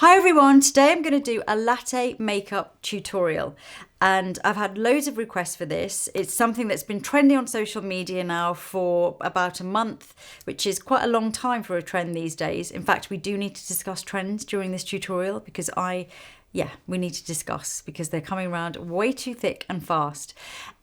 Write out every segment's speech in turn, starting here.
Hi everyone, today I'm going to do a latte makeup tutorial and I've had loads of requests for this. It's something that's been trendy on social media now for about a month, which is quite a long time for a trend these days. In fact, we do need to discuss trends during this tutorial because we need to discuss because they're coming around way too thick and fast.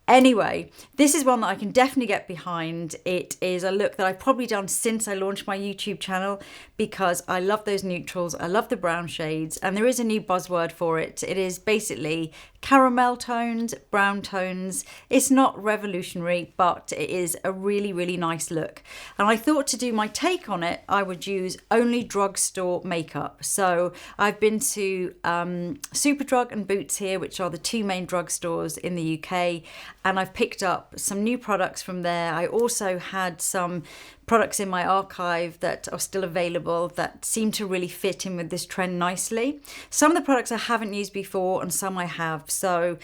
Anyway, this is one that I can definitely get behind. It is a look that I've probably done since I launched my YouTube channel because I love those neutrals, I love the brown shades, and there is a new buzzword for it. It is basically caramel tones, brown tones. It's not revolutionary, but it is a really, really nice look. And I thought to do my take on it, I would use only drugstore makeup. So I've been to Superdrug and Boots here, which are the two main drugstores in the UK. And I've picked up some new products from there. I also had some products in my archive that are still available that seem to really fit in with this trend nicely. Some of the products I haven't used before and some I have. So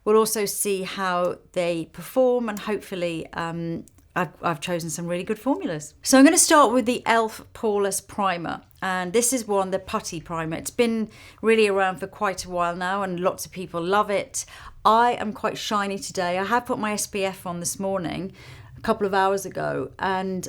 we'll also see how they perform and hopefully I've chosen some really good formulas. So I'm going to start with the e.l.f. Poreless Primer. And this is the putty primer. It's been really around for quite a while now and lots of people love it. I am quite shiny today. I have put my SPF on this morning, a couple of hours ago, and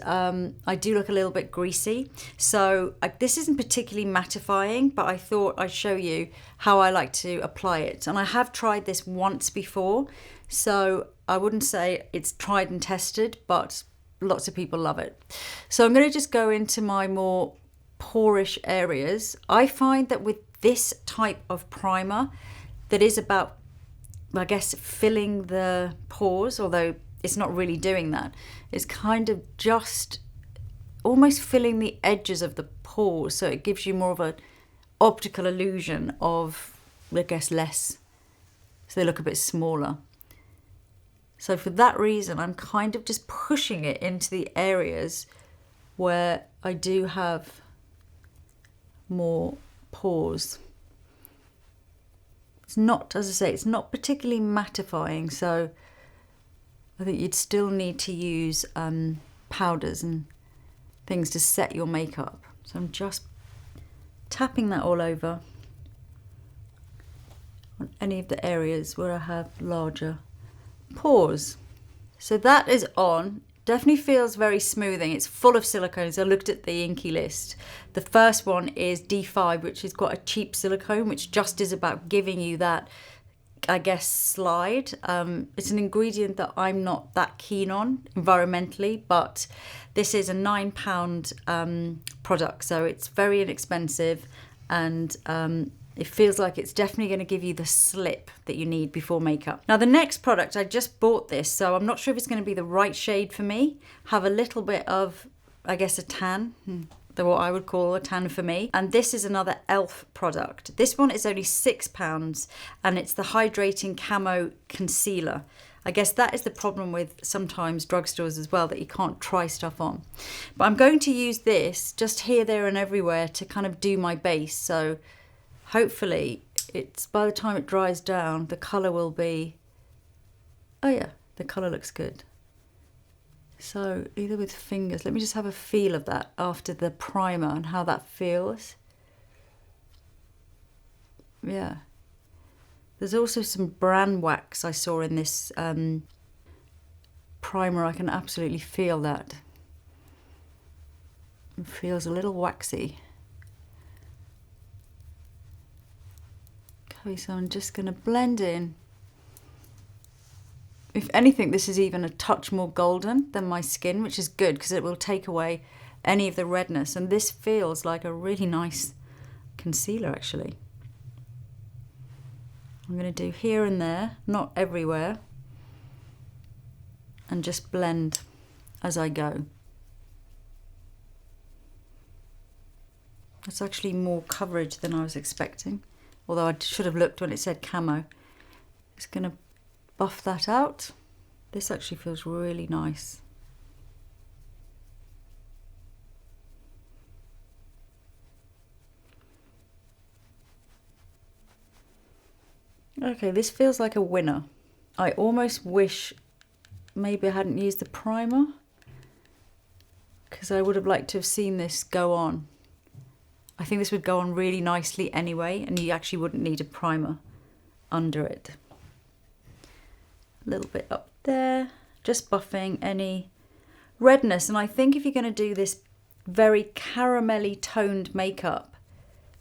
I do look a little bit greasy. So this isn't particularly mattifying, but I thought I'd show you how I like to apply it. And I have tried this once before, so I wouldn't say it's tried and tested, but lots of people love it. So I'm going to just go into my more porish areas. I find that with this type of primer that is about, I guess, filling the pores, although it's not really doing that. It's kind of just almost filling the edges of the pores, so it gives you more of an optical illusion of, I guess, less, so they look a bit smaller. So for that reason, I'm kind of just pushing it into the areas where I do have more pores. It's not, as I say, it's not particularly mattifying, so I think you'd still need to use powders and things to set your makeup. So I'm just tapping that all over on any of the areas where I have larger pores. So that is on. Definitely feels very smoothing. It's full of silicones. I looked at the Inky list. The first one is D5, which is quite a cheap silicone, which just is about giving you that, I guess, slide. It's an ingredient that I'm not that keen on environmentally, but this is a £9 product, so it's very inexpensive, and it feels like it's definitely going to give you the slip that you need before makeup. Now the next product, I just bought this, so I'm not sure if it's going to be the right shade for me. Have a little bit of, I guess, a tan, what I would call a tan for me. And this is another e.l.f. product. This one is only £6 and it's the Hydrating Camo Concealer. I guess that is the problem with sometimes drugstores as well, that you can't try stuff on. But I'm going to use this just here, there and everywhere to kind of do my base. So hopefully it's, by the time it dries down, the colour will be, oh yeah, the colour looks good. So either with fingers, let me just have a feel of that after the primer and how that feels. Yeah. There's also some bran wax I saw in this primer. I can absolutely feel that. It feels a little waxy. Okay, so I'm just going to blend in. If anything, this is even a touch more golden than my skin, which is good because it will take away any of the redness. And this feels like a really nice concealer, actually. I'm going to do here and there, not everywhere, and just blend as I go. That's actually more coverage than I was expecting, although I should have looked when it said camo. Just going to buff that out. This actually feels really nice. Okay, this feels like a winner. I almost wish maybe I hadn't used the primer because I would have liked to have seen this go on I think this would go on really nicely anyway, and you actually wouldn't need a primer under it. A little bit up there, just buffing any redness. And I think if you're going to do this very caramelly toned makeup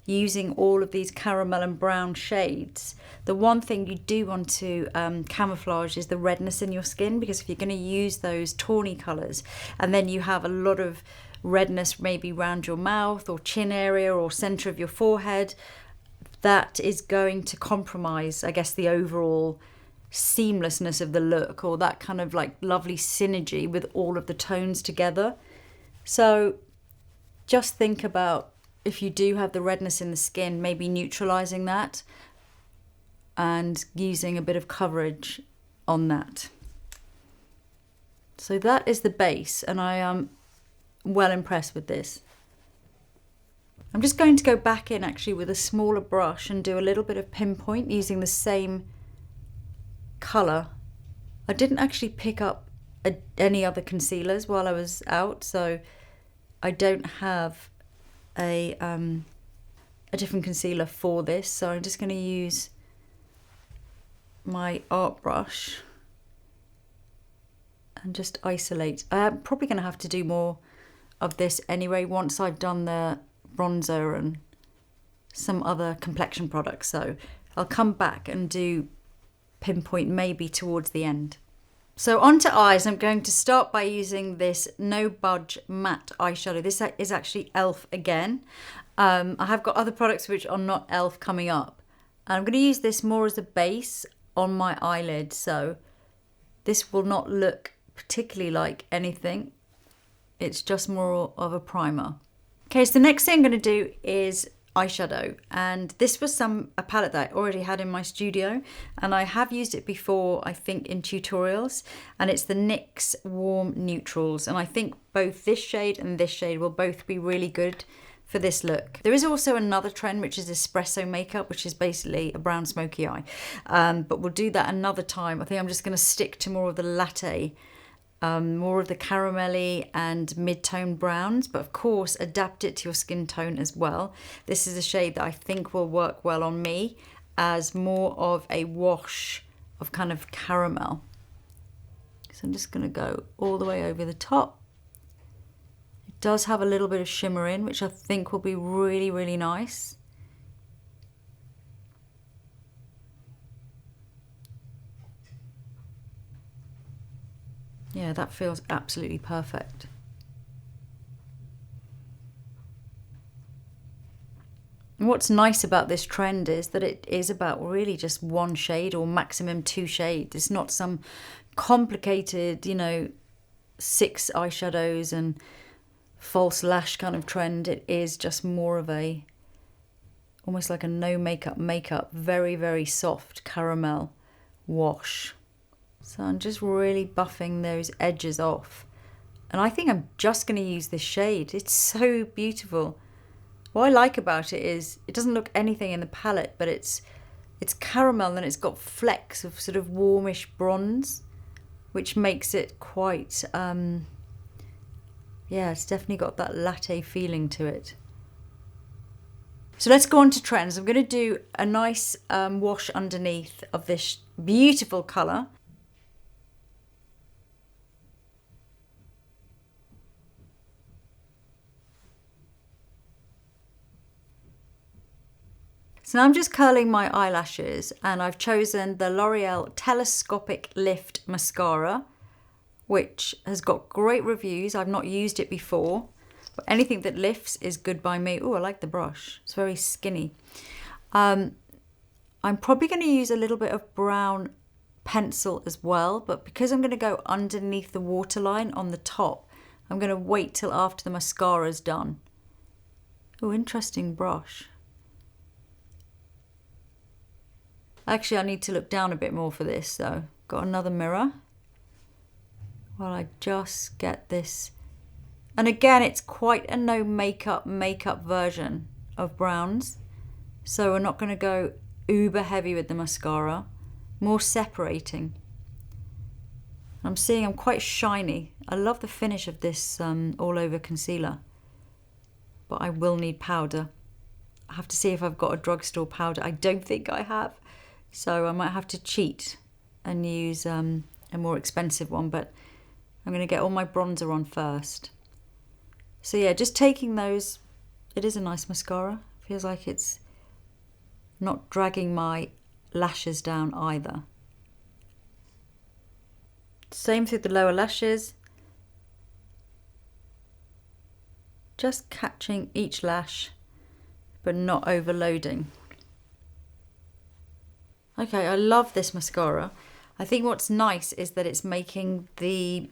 using all of these caramel and brown shades, the one thing you do want to camouflage is the redness in your skin, because if you're going to use those tawny colours and then you have a lot of redness maybe around your mouth or chin area or centre of your forehead, that is going to compromise, I guess, the overall seamlessness of the look, or that kind of like lovely synergy with all of the tones together. So just think about, if you do have the redness in the skin, maybe neutralising that and using a bit of coverage on that. So that is the base, and I am well impressed with this. I'm just going to go back in actually with a smaller brush and do a little bit of pinpoint using the same colour. I didn't actually pick up any other concealers while I was out, so I don't have a different concealer for this, so I'm just going to use my art brush and just isolate. I'm probably going to have to do more of this anyway once I've done the bronzer and some other complexion products, so I'll come back and do pinpoint maybe towards the end. So onto eyes, I'm going to start by using this No Budge matte eyeshadow. This is actually e.l.f. again. I have got other products which are not e.l.f. coming up. And I'm going to use this more as a base on my eyelid, so this will not look particularly like anything. It's just more of a primer. Okay, so the next thing I'm going to do is eyeshadow, and this was a palette that I already had in my studio, and I have used it before, I think, in tutorials, and it's the NYX Warm Neutrals, and I think both this shade and this shade will both be really good for this look. There is also another trend, which is espresso makeup, which is basically a brown smoky eye, but we'll do that another time. I think I'm just going to stick to more of the latte, more of the caramelly and mid-tone browns, but of course adapt it to your skin tone as well. This is a shade that I think will work well on me as more of a wash of kind of caramel. So I'm just going to go all the way over the top. It does have a little bit of shimmer in, which I think will be really, really nice. Yeah, that feels absolutely perfect. And what's nice about this trend is that it is about really just one shade or maximum 2 shades. It's not some complicated, 6 eyeshadows and false lash kind of trend. It is just more of a, almost like a no makeup, very, very soft caramel wash. So I'm just really buffing those edges off. And I think I'm just going to use this shade. It's so beautiful. What I like about it is it doesn't look anything in the palette, but it's caramel and it's got flecks of sort of warmish bronze, which makes it quite, it's definitely got that latte feeling to it. So let's go on to trends. I'm going to do a nice wash underneath of this beautiful colour. So now I'm just curling my eyelashes, and I've chosen the L'Oreal Telescopic Lift Mascara, which has got great reviews. I've not used it before, but anything that lifts is good by me. Oh, I like the brush. It's very skinny. I'm probably going to use a little bit of brown pencil as well, but because I'm going to go underneath the waterline on the top, I'm going to wait till after the mascara's done. Oh, interesting brush. Actually, I need to look down a bit more for this, so got another mirror while I just get this. And again, it's quite a no makeup version of browns, so we're not going to go uber heavy with the mascara, more separating. I'm seeing I'm quite shiny. I love the finish of this all over concealer, but I will need powder. have to see if I've got a drugstore powder. I don't think I have, so I might have to cheat and use a more expensive one, but I'm going to get all my bronzer on first. So yeah, just taking those, it is a nice mascara. Feels like it's not dragging my lashes down either. Same through the lower lashes. Just catching each lash, but not overloading. Okay, I love this mascara. I think what's nice is that it's making the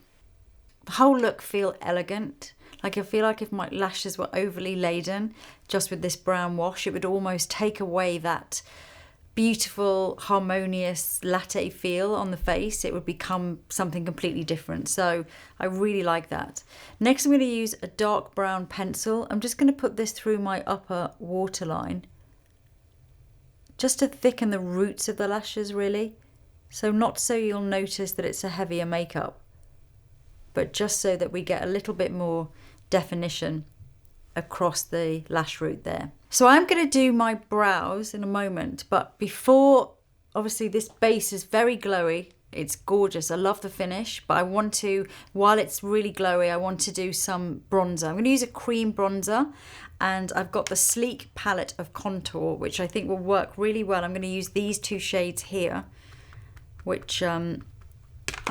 whole look feel elegant. Like I feel like if my lashes were overly laden, just with this brown wash, it would almost take away that beautiful, harmonious latte feel on the face. It would become something completely different. So I really like that. Next, I'm going to use a dark brown pencil. I'm just going to put this through my upper waterline, just to thicken the roots of the lashes, really. So not so you'll notice that it's a heavier makeup, but just so that we get a little bit more definition across the lash root there. So I'm going to do my brows in a moment, but before, obviously this base is very glowy. It's gorgeous. I love the finish, but I want to, while it's really glowy, I want to do some bronzer. I'm going to use a cream bronzer, and I've got the Sleek palette of contour, which I think will work really well. I'm going to use these two shades here, which I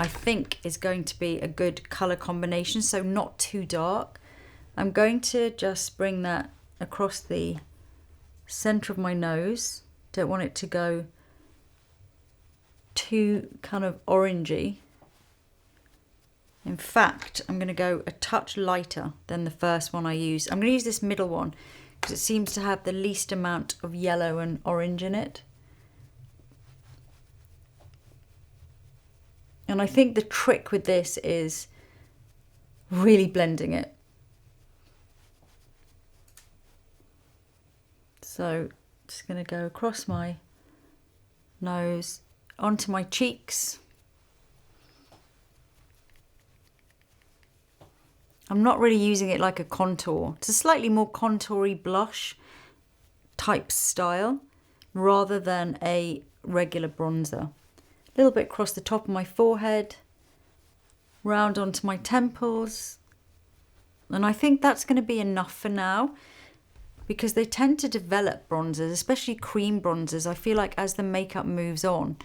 think is going to be a good colour combination, so not too dark. I'm going to just bring that across the centre of my nose. Don't want it to go too kind of orangey. In fact, I'm going to go a touch lighter than the first one I used. I'm going to use this middle one because it seems to have the least amount of yellow and orange in it. And I think the trick with this is really blending it. So just going to go across my nose, onto my cheeks. I'm not really using it like a contour. It's a slightly more contoury blush type style rather than a regular bronzer. A little bit across the top of my forehead, round onto my temples. And I think that's going to be enough for now, because they tend to develop bronzers, especially cream bronzers. I feel like as the makeup moves on,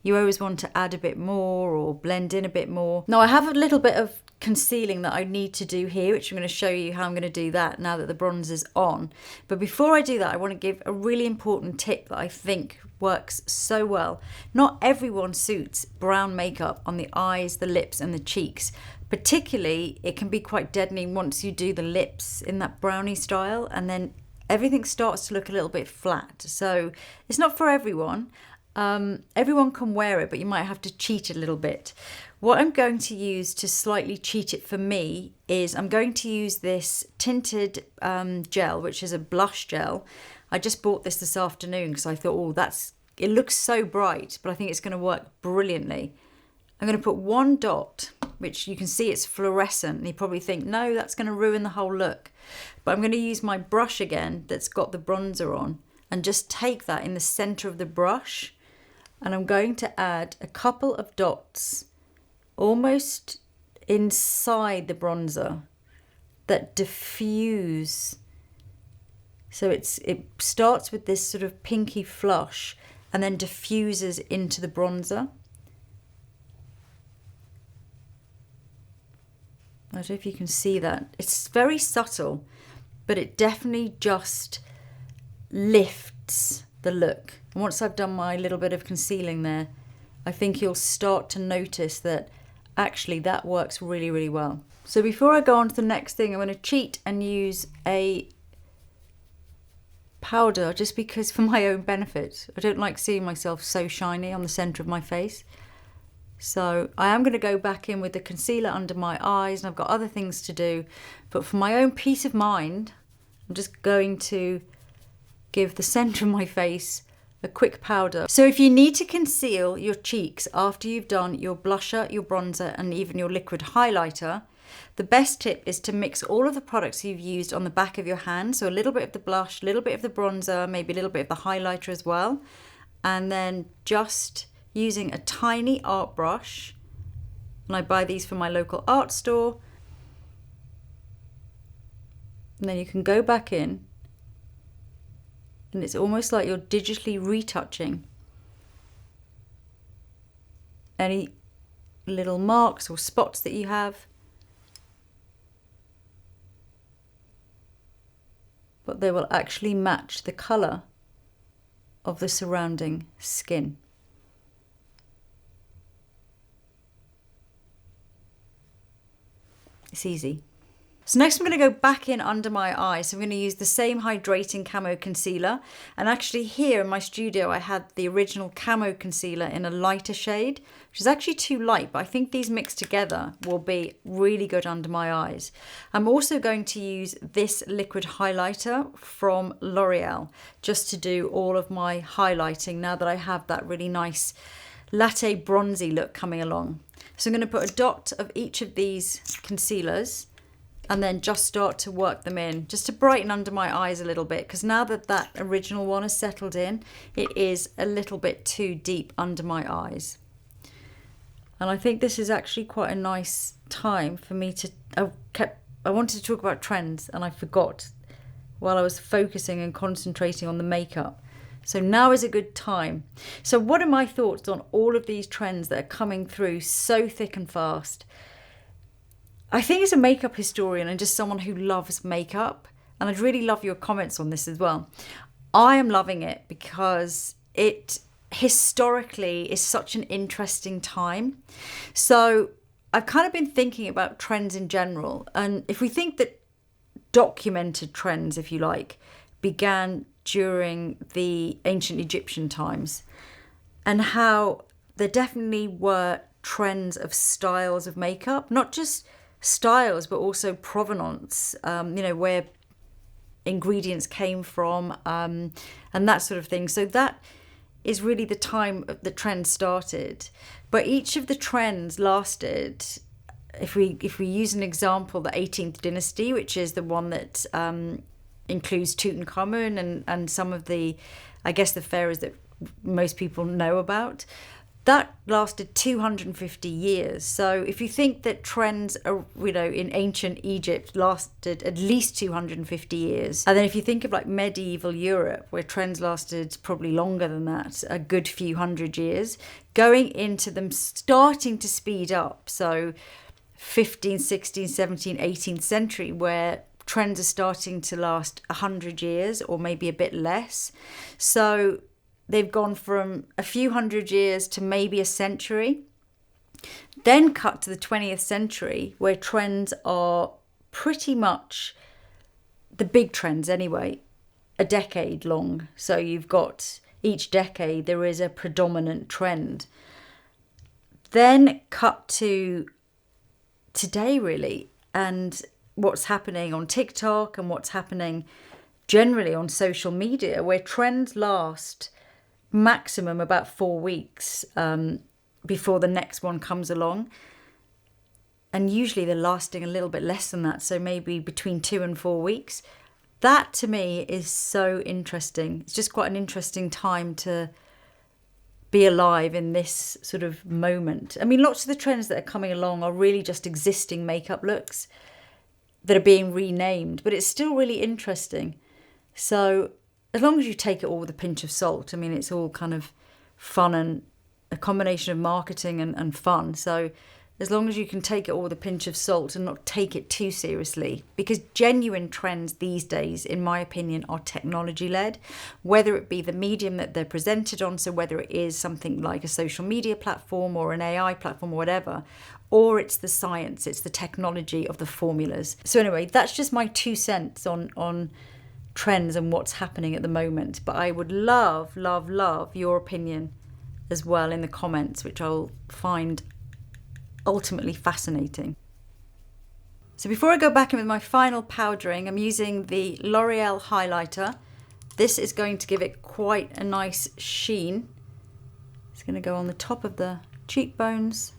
you always want to add a bit more or blend in a bit more. Now I have a little bit of concealing that I need to do here, which I'm going to show you how I'm going to do that now that the bronzer's on. But before I do that, I want to give a really important tip that I think works so well. Not everyone suits brown makeup on the eyes, the lips and the cheeks. Particularly, it can be quite deadening once you do the lips in that brownie style, and then everything starts to look a little bit flat. So it's not for everyone. Everyone can wear it, but you might have to cheat a little bit. What I'm going to use to slightly cheat it for me is I'm going to use this tinted gel, which is a blush gel. I just bought this afternoon because I thought, oh, it looks so bright, but I think it's going to work brilliantly. I'm going to put one dot, which you can see it's fluorescent, and you probably think, no, that's going to ruin the whole look. But I'm going to use my brush again that's got the bronzer on, and just take that in the center of the brush, and I'm going to add a couple of dots almost inside the bronzer that diffuse. So it starts with this sort of pinky flush and then diffuses into the bronzer. I don't know if you can see that. It's very subtle, but it definitely just lifts the look. And once I've done my little bit of concealing there, I think you'll start to notice that actually that works really, really well. So before I go on to the next thing, I'm going to cheat and use a powder just because for my own benefit. I don't like seeing myself so shiny on the centre of my face. So I am going to go back in with the concealer under my eyes, and I've got other things to do. But for my own peace of mind, I'm just going to give the centre of my face a quick powder. So if you need to conceal your cheeks after you've done your blusher, your bronzer, and even your liquid highlighter, The best tip is to mix all of the products you've used on the back of your hand. So a little bit of the blush, a little bit of the bronzer, maybe a little bit of the highlighter as well. And then just using a tiny art brush, and I buy these from my local art store. And then you can go back in, and it's almost like you're digitally retouching any little marks or spots that you have. But they will actually match the colour of the surrounding skin. It's easy. So next I'm going to go back in under my eye. So I'm going to use the same Hydrating Camo concealer. And actually here in my studio I had the original Camo concealer in a lighter shade, which is actually too light, but I think these mixed together will be really good under my eyes. I'm also going to use this liquid highlighter from L'Oreal just to do all of my highlighting now that I have that really nice latte bronzy look coming along. So I'm going to put a dot of each of these concealers and then just start to work them in, just to brighten under my eyes a little bit, because now that that original one has settled in, it is a little bit too deep under my eyes. And I think this is actually quite a nice time for me to, I wanted to talk about trends and I forgot while I was focusing and concentrating on the makeup. So now is a good time. So what are my thoughts on all of these trends that are coming through so thick and fast? I think as a makeup historian and just someone who loves makeup, and I'd really love your comments on this as well, I am loving it because it historically is such an interesting time. So I've kind of been thinking about trends in general, and if we think that documented trends, if you like, began during the ancient Egyptian times, and how there definitely were trends of styles of makeup, not just styles, but also provenance, where ingredients came from, and that sort of thing. So that is really the time the trend started. But each of the trends lasted, if we use an example, the 18th dynasty, which is the one that includes Tutankhamun and some of the, I guess, the pharaohs that most people know about. That lasted 250 years. So if you think that trends are, in ancient Egypt lasted at least 250 years, and then if you think of like medieval Europe, where trends lasted probably longer than that, a good few hundred years, going into them starting to speed up. So 15th, 16th, 17th, 18th century, where trends are starting to last 100 years or maybe a bit less. So they've gone from a few hundred years to maybe a century. Then cut to the 20th century, where trends are pretty much, the big trends anyway, a decade long. So you've got each decade there is a predominant trend. Then cut to today really, and what's happening on TikTok and what's happening generally on social media, where trends last maximum about 4 weeks before the next one comes along, and usually they're lasting a little bit less than that, so maybe between 2 and 4 weeks. That to me is so interesting. It's just quite an interesting time to be alive in this sort of moment. I mean, lots of the trends that are coming along are really just existing makeup looks that are being renamed, but it's still really interesting. So as long as you take it all with a pinch of salt, I mean, it's all kind of fun and a combination of marketing and fun. So as long as you can take it all with a pinch of salt and not take it too seriously, because genuine trends these days, in my opinion, are technology-led, whether it be the medium that they're presented on, so whether it is something like a social media platform or an AI platform or whatever, or it's the science, it's the technology of the formulas. So anyway, that's just my 2 cents on trends and what's happening at the moment. But I would love your opinion as well in the comments, which I'll find ultimately fascinating. So before I go back in with my final powdering, I'm using the L'Oreal highlighter. This is going to give it quite a nice sheen. It's going to go on the top of the cheekbones,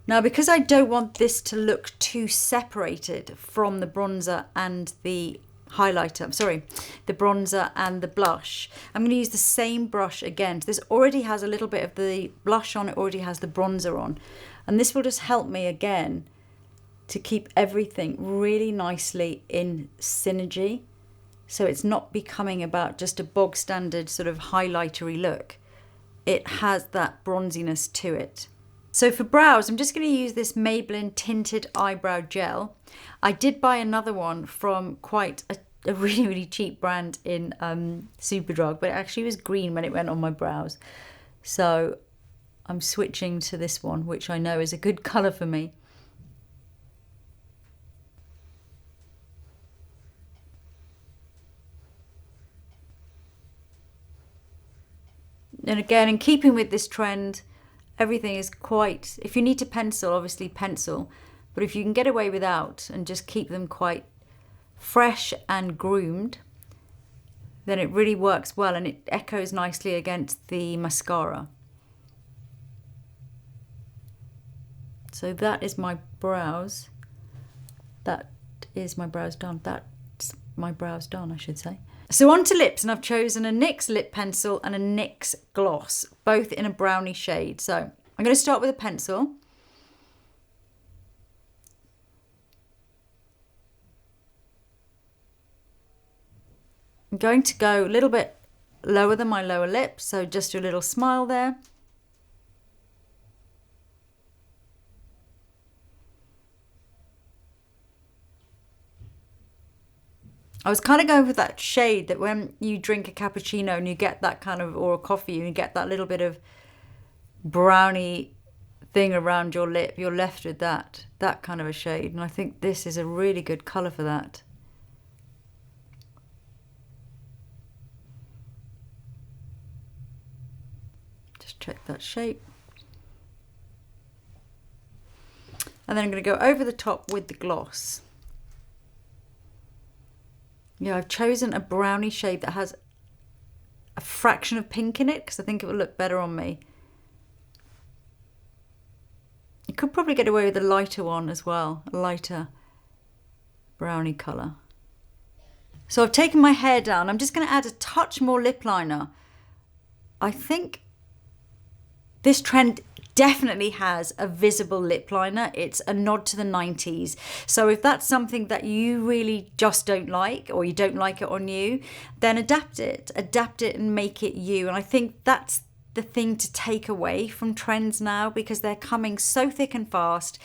Now, because I don't want this to look too separated from the bronzer and the highlighter, sorry, the bronzer and the blush, I'm going to use the same brush again. So this already has a little bit of the blush on, it already has the bronzer on. And this will just help me again to keep everything really nicely in synergy. So it's not becoming about just a bog standard sort of highlightery look. It has that bronziness to it. So for brows, I'm just going to use this Maybelline Tinted Eyebrow Gel. I did buy another one from quite a really, really cheap brand in Superdrug, but it actually was green when it went on my brows. So I'm switching to this one, which I know is a good colour for me. And again, in keeping with this trend, everything is quite, if you need to pencil, obviously pencil, but if you can get away without and just keep them quite fresh and groomed, then it really works well and it echoes nicely against the mascara. So that is my brows. That is my brows done. That's my brows done, I should say. So on to lips, and I've chosen a NYX lip pencil and a NYX gloss, both in a brownie shade. So I'm going to start with a pencil. I'm going to go a little bit lower than my lower lip, so just do a little smile there. I was kind of going with that shade that when you drink a cappuccino and you get that kind of, or a coffee, and you get that little bit of brownie thing around your lip, you're left with that kind of a shade. And I think this is a really good colour for that. Just check that shape. And then I'm going to go over the top with the gloss. Yeah, I've chosen a brownie shade that has a fraction of pink in it because I think it will look better on me. You could probably get away with a lighter one as well, a lighter brownie colour. So I've taken my hair down. I'm just going to add a touch more lip liner. I think this trend definitely has a visible lip liner. It's a nod to the 90s. So if that's something that you really just don't like, or you don't like it on you, then adapt it and make it you. And I think that's the thing to take away from trends now, because they're coming so thick and fast.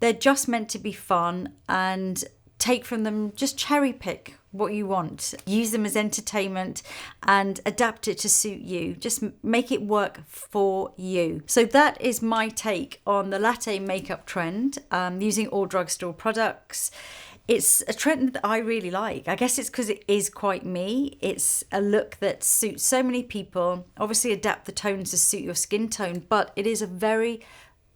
They're just meant to be fun, and take from them, just cherry pick what you want, use them as entertainment and adapt it to suit you. Just make it work for you. So that is my take on the latte makeup trend, using all drugstore products. It's a trend that I really like. I guess it's because it is quite me. It's a look that suits so many people. Obviously adapt the tones to suit your skin tone, but it is a very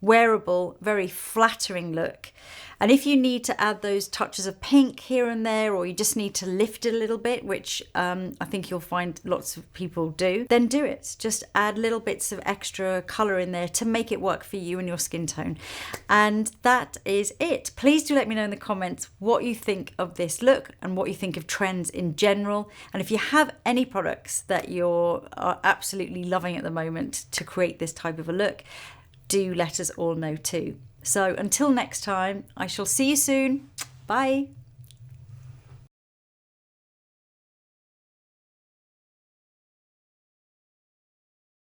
wearable, very flattering look. And if you need to add those touches of pink here and there, or you just need to lift it a little bit, which I think you'll find lots of people do, then do it. Just add little bits of extra colour in there to make it work for you and your skin tone. And that is it. Please do let me know in the comments what you think of this look and what you think of trends in general. And if you have any products that you're absolutely loving at the moment to create this type of a look, do let us all know too. So until next time, I shall see you soon. Bye.